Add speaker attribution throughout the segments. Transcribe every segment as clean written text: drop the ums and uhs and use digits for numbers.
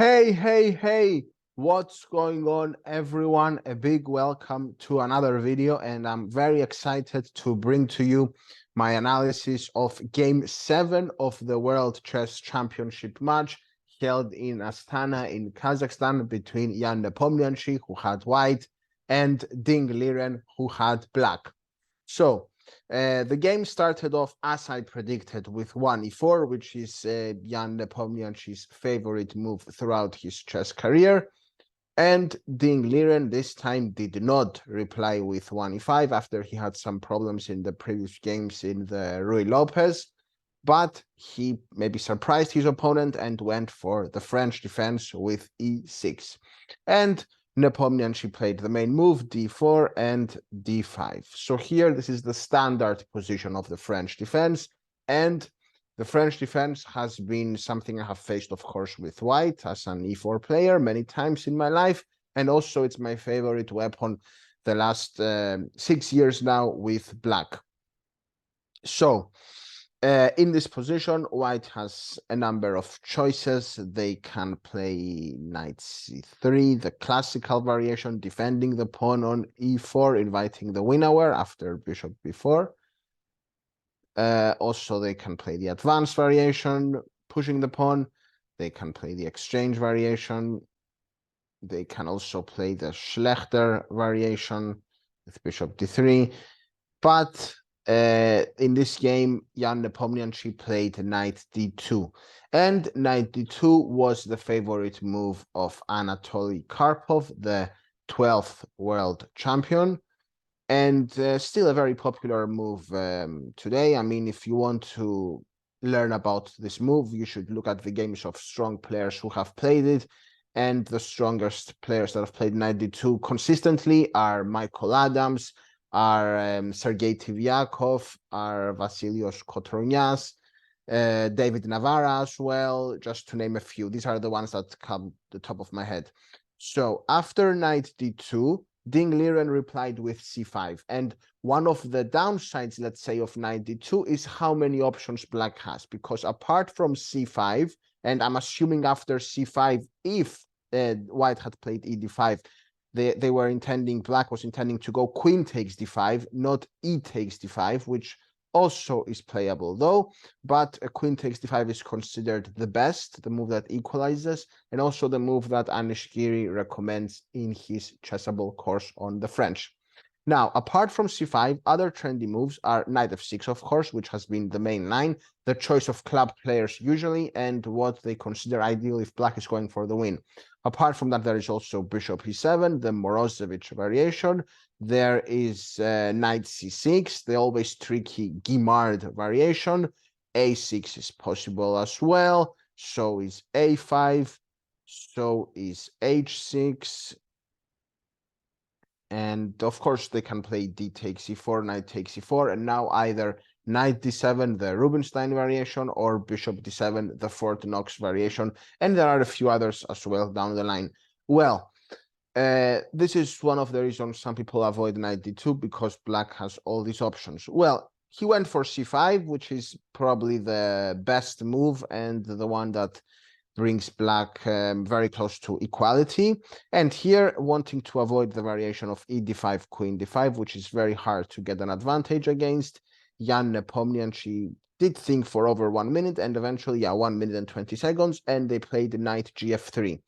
Speaker 1: Hey, what's going on, everyone? A big welcome to another video, and I'm very excited to bring to you my analysis of Game 7 of the World Chess Championship match held in Astana in Kazakhstan between Ian Nepomniachtchi, who had white, and Ding Liren, who had black. So, the game started off as I predicted with 1e4, which is Ian Nepomniachtchi's favorite move throughout his chess career. And Ding Liren this time did not reply with 1e5 after he had some problems in the previous games in the Ruy Lopez. But he maybe surprised his opponent and went for the French defense with e6. And Nepomniachtchi played the main move, d4 and d5. So here, this is the standard position of the French defense. And the French defense has been something I have faced, of course, with white as an e4 player many times in my life. And also it's my favorite weapon the last 6 years now with black. So in this position, white has a number of choices. They can play knight c3, the classical variation, defending the pawn on e4, inviting the winner after bishop b4. Also, they can play the advanced variation, pushing the pawn. They can play the exchange variation. They can also play the Schlechter variation with bishop d3. But in this game, Ian Nepomniachtchi played knight d2. And knight d2 was the favorite move of Anatoly Karpov, the 12th world champion. And still a very popular move today. I mean, if you want to learn about this move, you should look at the games of strong players who have played it. And the strongest players that have played knight d2 consistently are Michael Adams, are Sergei Tivyakov, are Vasilios Kotornias, David Navarra as well, just to name a few. These are the ones that come to the top of my head. So after knight d2, Ding Liren replied with c5. And one of the downsides, let's say, of knight d2 is how many options black has. Because apart from c5, and I'm assuming after c5, if white had played e d5, they were intending, black was intending to go queen takes d5, not e takes d5, which also is playable though, but a queen takes d5 is considered the best, the move that equalizes, and also the move that Anish Giri recommends in his Chessable course on the French. Now, apart from c5, other trendy moves are knight f6, of course, which has been the main line, the choice of club players usually, and what they consider ideal if black is going for the win. Apart from that, there is also bishop e7, the Morozevich variation. There is knight c6, the always tricky Guimard variation. a6 is possible as well. So is a5. So is h6. And of course, they can play d takes e4, knight takes e4, and now either knight d7, the Rubinstein variation, or bishop d7, the Fort Knox variation. And there are a few others as well down the line. Well, this is one of the reasons some people avoid knight d2, because black has all these options. Well, he went for c5, which is probably the best move and the one that brings black very close to equality. And here, wanting to avoid the variation of e d5, queen d5, which is very hard to get an advantage against, Ian Nepomniachtchi did think for over 1 minute, and eventually, 1 minute and 20 seconds, and they played knight gf3.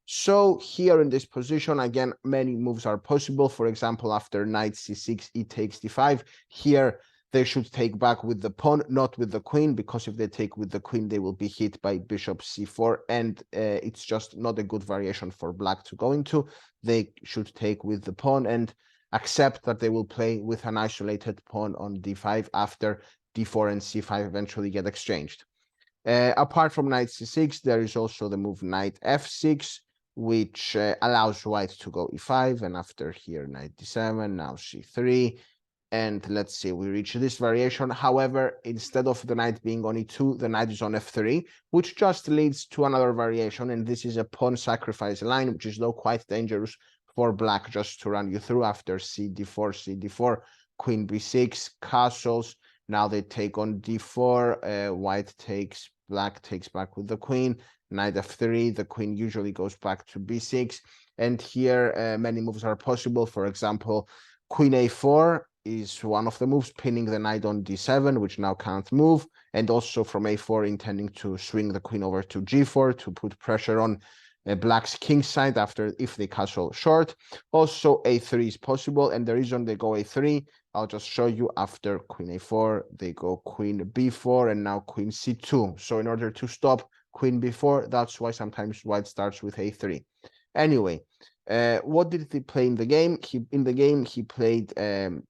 Speaker 1: So here in this position, again, many moves are possible. For example, after knight c6, e takes d5, here they should take back with the pawn, not with the queen, because if they take with the queen, they will be hit by bishop c4, and it's just not a good variation for black to go into. They should take with the pawn and accept that they will play with an isolated pawn on d5 after d4 and c5 eventually get exchanged. Apart from knight c6, there is also the move knight f6, which allows white to go e5, and after here, knight d7, now c3, and let's see, we reach this variation. However, instead of the knight being on e2, the knight is on f3, which just leads to another variation, and this is a pawn sacrifice line, which is though quite dangerous for black. Just to run you through, after c4, queen b6, castles. Now they take on d4, white takes black takes back with the queen, knight f3, the queen usually goes back to b6, and here many moves are possible. For example, queen a4 is one of the moves, pinning the knight on d7, which now can't move, and also from a4 intending to swing the queen over to g4 to put pressure on black's king side after if they castle short. Also a3 is possible, and the reason they go a3, I'll just show you. After queen a4 they go queen b4 and now queen c2. So in order to stop queen b4, that's why sometimes white starts with a3. Anyway, what did he play in the game? He played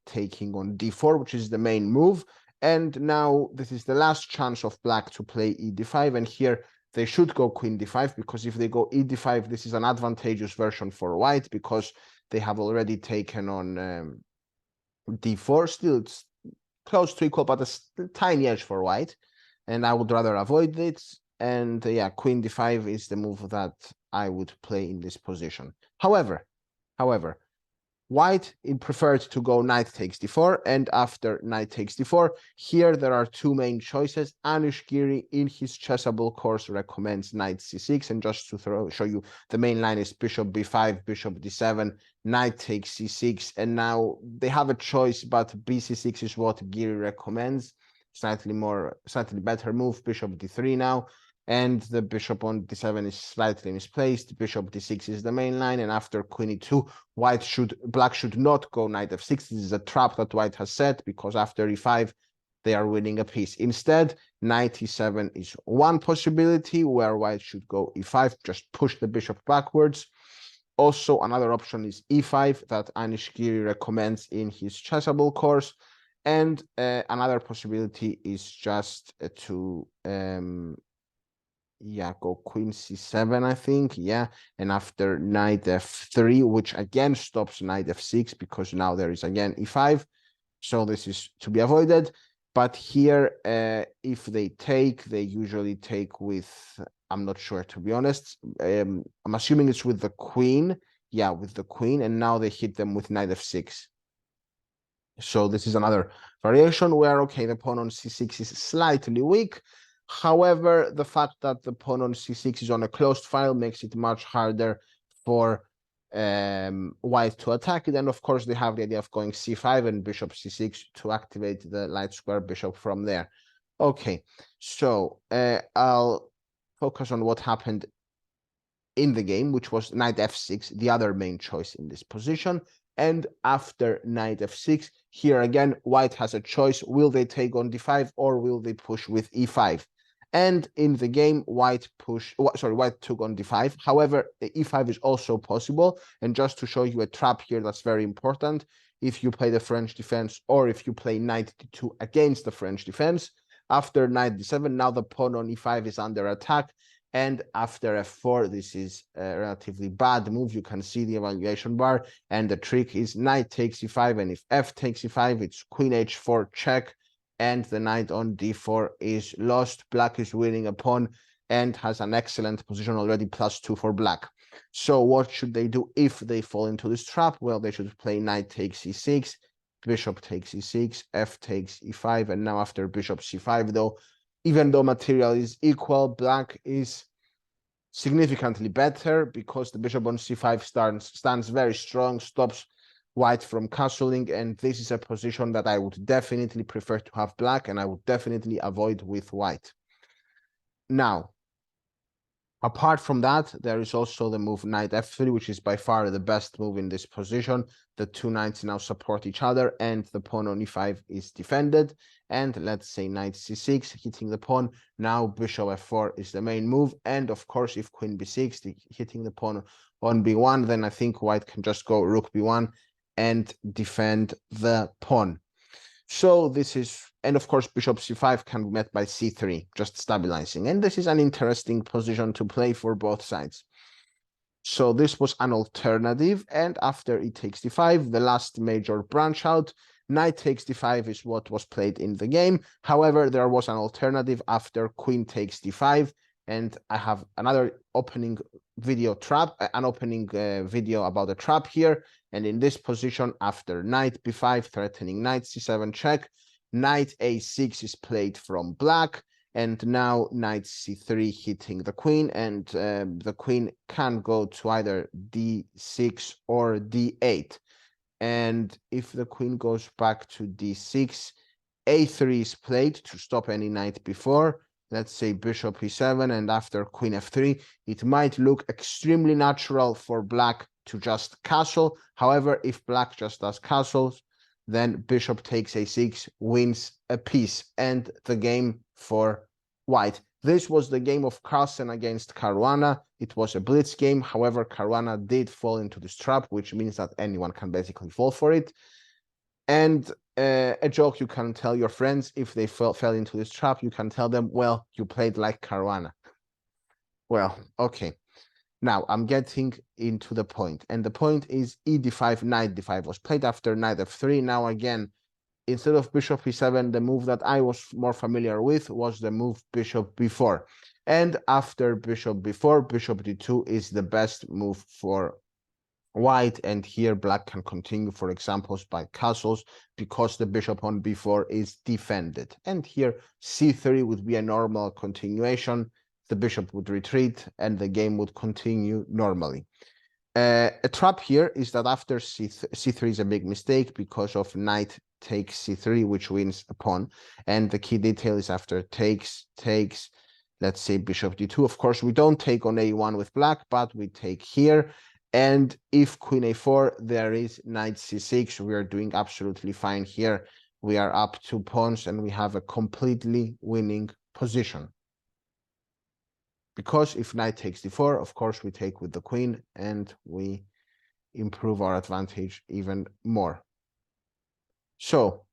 Speaker 1: taking on d4, which is the main move, and now this is the last chance of black to play e d5, and here they should go queen d5, because if they go e d5, this is an advantageous version for white, because they have already taken on d4. Still, it's close to equal, but a tiny edge for white, and I would rather avoid it. And yeah, queen d5 is the move that I would play in this position. However, white preferred to go knight takes d4, and after knight takes d4, here there are two main choices. Anish Giri in his chessable course recommends knight c6, and just to show you, the main line is bishop b5, bishop d7, knight takes c6, and now they have a choice, but bc6 is what Giri recommends. Slightly better move, bishop d3 now, and the bishop on d7 is slightly misplaced. Bishop d6 is the main line, and after queen e2, black should not go knight f6. This is a trap that white has set, because after e5 they are winning a piece. Instead, knight e7 is one possibility where white should go e5, just push the bishop backwards. Also, another option is e5 that Anish Giri recommends in his chessable course, and another possibility is just to go queen c7, I think, and after knight f3, which again stops knight f6, because now there is again e5, so this is to be avoided. But here, if they take, they usually take with, I'm not sure, to be honest, I'm assuming it's with the queen, with the queen, and now they hit them with knight f6. So this is another variation where, okay, the pawn on c6 is slightly weak. However, the fact that the pawn on c6 is on a closed file makes it much harder for white to attack it. And of course, they have the idea of going c5 and bishop c6 to activate the light square bishop from there. Okay, so I'll focus on what happened in the game, which was knight f6, the other main choice in this position. And after knight f6, here again, white has a choice. Will they take on d5 or will they push with e5? And in the game, white took on d5. However, e5 is also possible. And just to show you a trap here that's very important, if you play the French defense or if you play knight d2 against the French defense, after knight d7, now the pawn on e5 is under attack. And after f4, this is a relatively bad move. You can see the evaluation bar. And the trick is knight takes e5. And if f takes e5, it's queen h4 check. And the knight on d4 is lost. Black is winning a pawn and has an excellent position already, +2 for black. So what should they do if they fall into this trap? Well, they should play knight takes e6, bishop takes e6, f takes e5. And now after bishop c5, though, even though material is equal, black is significantly better, because the bishop on c5 stands very strong, stops white from castling, and this is a position that I would definitely prefer to have black, and I would definitely avoid with white. Now, apart from that, there is also the move knight f3, which is by far the best move in this position. The two knights now support each other, and the pawn on e5 is defended. And let's say knight c6, hitting the pawn. Now bishop f4 is the main move. And of course, if queen b6, hitting the pawn on b1, then I think white can just go rook b1 and defend the pawn. So this is, and of course, bishop c5 can be met by c3, just stabilizing. And this is an interesting position to play for both sides. So this was an alternative. And after e takes d5, the last major branch out, knight takes d5 is what was played in the game. However, there was an alternative after queen takes d5. And I have another opening video about a trap here. And in this position, after knight b5, threatening knight c7 check, knight a6 is played from black. and now knight c3 hitting the queen, and the queen can go to either d6 or d8. And if the queen goes back to d6, a3 is played to stop any knight before. Let's say bishop e7, and after queen f3, it might look extremely natural for black to just castle. However, if black just does castles, then bishop takes a6 wins a piece and the game for white. This was the game of Carlsen against Caruana. It was a blitz game. However, Caruana did fall into this trap, which means that anyone can basically fall for it. And a joke you can tell your friends if they fell into this trap, you can tell them, well, you played like Caruana. Well, okay. Now I'm getting into the point, and the point is e d5, knight d5 was played after knight f3. Now again, instead of bishop e7, the move that I was more familiar with was the move bishop b4. And after bishop b4, bishop d2 is the best move for white, and here black can continue, for examples, by castles, because the bishop on b4 is defended. And here c3 would be a normal continuation. The bishop would retreat and the game would continue normally. A trap here is that after c3 is a big mistake because of knight takes c3, which wins a pawn. And the key detail is after takes, let's say bishop d2. Of course, we don't take on a1 with black, but we take here. And if queen a4, there is knight c6. We are doing absolutely fine here. We are up 2 pawns and we have a completely winning position. Because if knight takes d4, of course, we take with the queen and we improve our advantage even more. So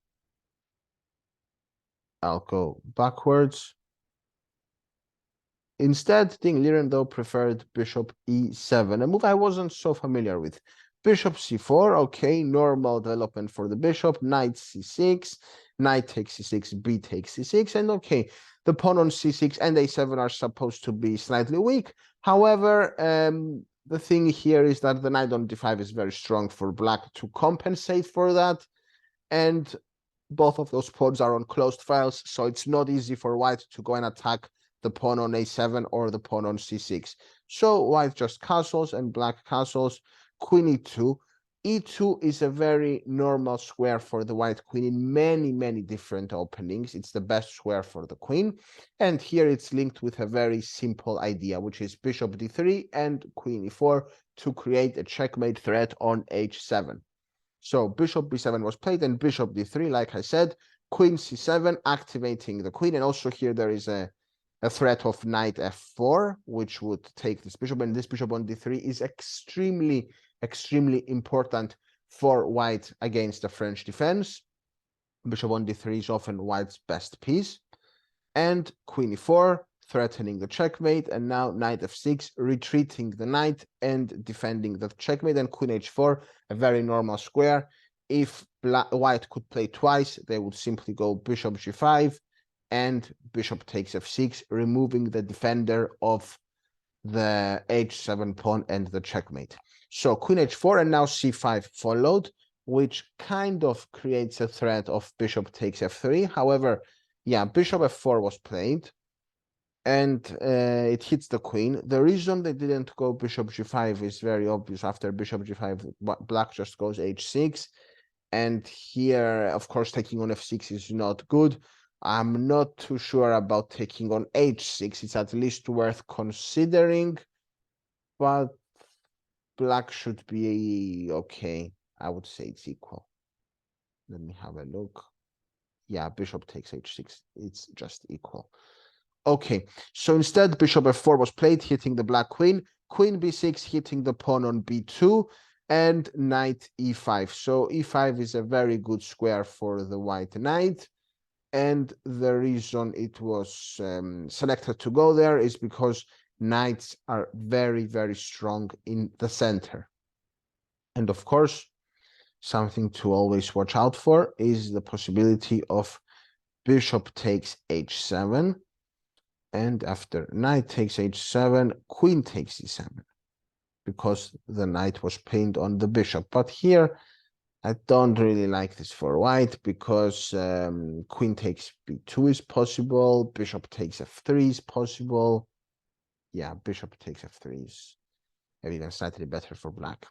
Speaker 1: I'll go backwards. Instead, Ding Liren, though, preferred bishop e7, a move I wasn't so familiar with. Bishop c4, okay, normal development for the bishop. Knight c6, knight takes c6, b takes c6, and okay, the pawn on c6 and a7 are supposed to be slightly weak. However, the thing here is that the knight on d5 is very strong for black to compensate for that, and both of those pawns are on closed files, so it's not easy for white to go and attack the pawn on a7 or the pawn on c6. So white just castles and black castles. Queen e2. e2 is a very normal square for the white queen in many different openings. It's the best square for the queen. And here it's linked with a very simple idea, which is bishop d3 and queen e4 to create a checkmate threat on h7. So bishop b7 was played and bishop d3, like I said, queen c7, activating the queen. And also here there is a threat of knight f4, which would take this bishop, and this bishop on d3 is extremely important for white against the French defense. Bishop on d3 is often white's best piece. And queen e4, threatening the checkmate, and now knight f6, retreating the knight and defending the checkmate, and queen h4, a very normal square. If white could play twice, they would simply go bishop g5, and bishop takes f6, removing the defender of the h7 pawn and the checkmate. So queen h4 and now c5 followed, which kind of creates a threat of bishop takes f3. However, yeah, bishop f4 was played, and it hits the queen. The reason they didn't go bishop g5 is very obvious. After bishop g5, black just goes h6. And here, of course, taking on f6 is not good. I'm not too sure about taking on h6. It's at least worth considering, but black should be okay. I would say it's equal. Let me have a look. Yeah, bishop takes h6. It's just equal. Okay, so instead, bishop f4 was played, hitting the black queen. Queen b6, hitting the pawn on b2, and knight e5. So e5 is a very good square for the white knight. And the reason it was selected to go there is because knights are very strong in the center. And of course, something to always watch out for is the possibility of bishop takes h7. And after knight takes h7, queen takes e7, because the knight was pinned on the bishop. But here, I don't really like this for white because queen takes b2 is possible, bishop takes f3 is possible. Yeah, bishop takes f3 is maybe even slightly better for black.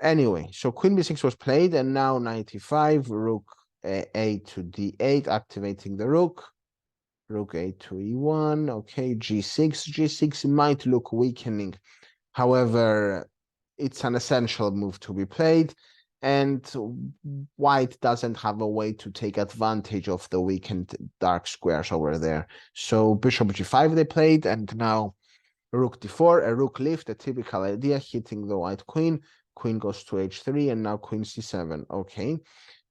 Speaker 1: Anyway, so queen b6 was played, and now knight e5, rook a to d8, activating the rook. Rook a to e1, okay, g6. G6 might look weakening. However, it's an essential move to be played, and white doesn't have a way to take advantage of the weakened dark squares over there. So bishop g5 they played, and now rook d4, a rook lift, a typical idea, hitting the white queen. Queen goes to h3, and now queen c7. Okay.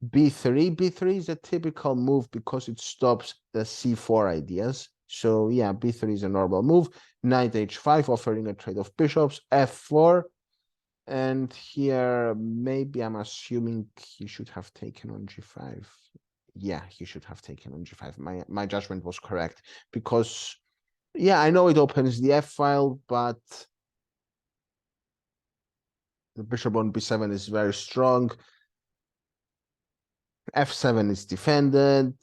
Speaker 1: b3 is a typical move because it stops the c4 ideas. So yeah, b3 is a normal move. Knight h5, offering a trade of bishops. f4, and here maybe I'm assuming he should have taken on g5. Yeah, he should have taken on g5. My judgment was correct, because yeah, I know it opens the f file, but the bishop on b7 is very strong. f7 is defended.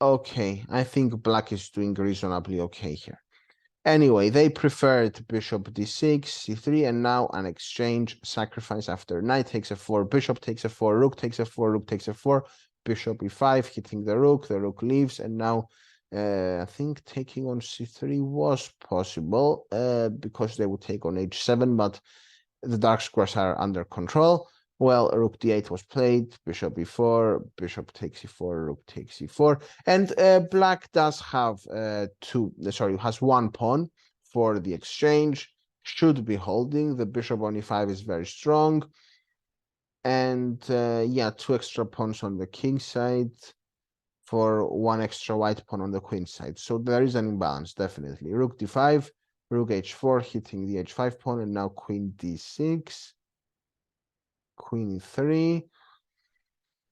Speaker 1: Okay, I think black is doing reasonably okay here. Anyway, they preferred bishop d6, c3, and now an exchange sacrifice after knight takes f4, bishop takes f4, rook takes f4, rook takes f4, bishop e5, hitting the rook leaves, and now I think taking on c3 was possible because they would take on h7, but the dark squares are under control. Well, rook d8 was played, bishop e4, bishop takes e4, rook takes e4, and black does have has one pawn for the exchange, should be holding. The bishop on e5 is very strong, and yeah, 2 extra pawns on the king side for 1 extra white pawn on the queen side. So there is an imbalance, definitely. Rook d5, rook h4, hitting the h5 pawn, and now queen d6. Queen e3,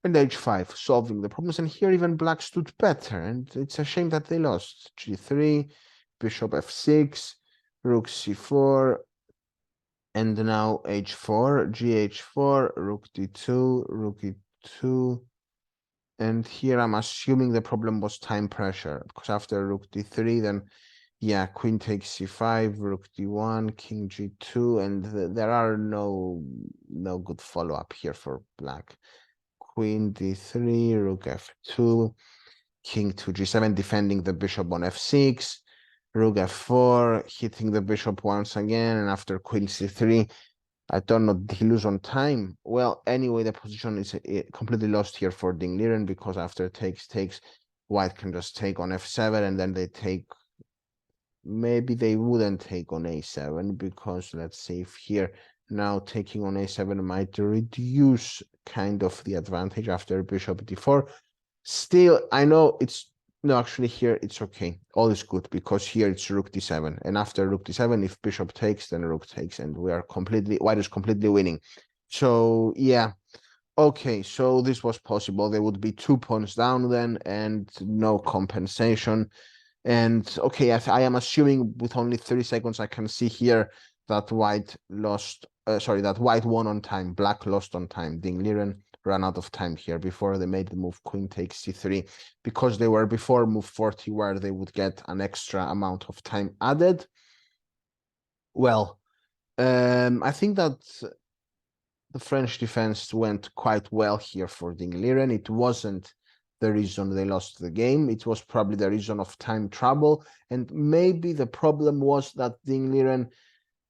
Speaker 1: and h5, solving the problems. And here even black stood better, and it's a shame that they lost. g3, bishop f6, rook c4, and now h4, gh4, rook d2, rook e2. And here I'm assuming the problem was time pressure, because after rook d3, then yeah, queen takes c5, rook d1, king g2, and there are no good follow-up here for black. Queen d3, rook f2, king to g7, defending the bishop on f6, rook f4, hitting the bishop once again, and after queen c3, I don't know, did he lose on time? Well, anyway, the position is completely lost here for Ding Liren, because after takes, white can just take on f7, and then they take, maybe they wouldn't take on a7, because let's say if here now taking on a7 might reduce kind of the advantage after bishop d4. Still, I know it's no, actually here it's okay, all is good, because here it's rook d7, and after rook d7, if bishop takes, then rook takes, and we are white is completely winning. So yeah, okay, so this was possible. There would be 2 pawns down then, and no compensation. And okay, I am assuming with only 30 seconds, I can see here that white lost, that white won on time, black lost on time. Ding Liren ran out of time here before they made the move queen takes c3, because they were before move 40, where they would get an extra amount of time added. Well, I think that the French defense went quite well here for Ding Liren. It wasn't the reason they lost the game. It was probably the reason of time trouble. And maybe the problem was that Ding Liren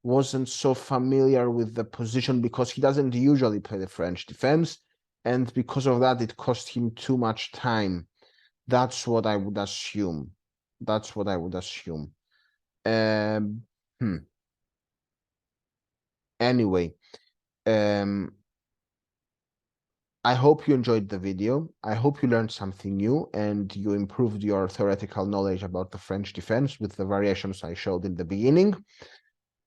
Speaker 1: wasn't so familiar with the position, because he doesn't usually play the French defense. And because of that, it cost him too much time. That's what I would assume. That's what I would assume. Anyway, I hope you enjoyed the video. I hope you learned something new and you improved your theoretical knowledge about the French defense with the variations I showed in the beginning.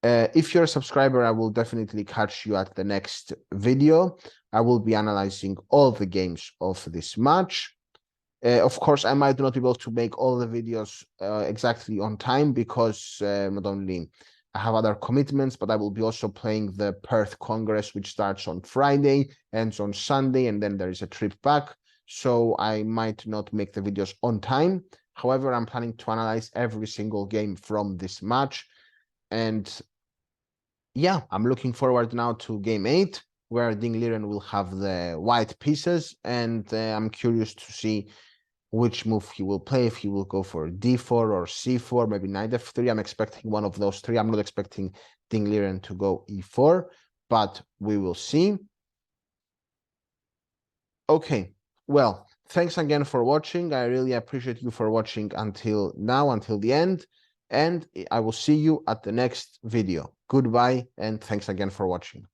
Speaker 1: If you're a subscriber, I will definitely catch you at the next video. I will be analyzing all the games of this match. Of course, I might not be able to make all the videos exactly on time, because not only I have other commitments, but I will be also playing the Perth Congress, which starts on Friday, ends on Sunday, and then there is a trip back. So I might not make the videos on time. However, I'm planning to analyze every single game from this match. And yeah, I'm looking forward now to game 8, where Ding Liren will have the white pieces. And I'm curious to see which move he will play, if he will go for d4 or c4, maybe knight f3. I'm expecting one of those three. I'm not expecting Ding Liren to go e4, but we will see. Okay, well, thanks again for watching. I really appreciate you for watching until now, until the end, and I will see you at the next video. Goodbye, and thanks again for watching.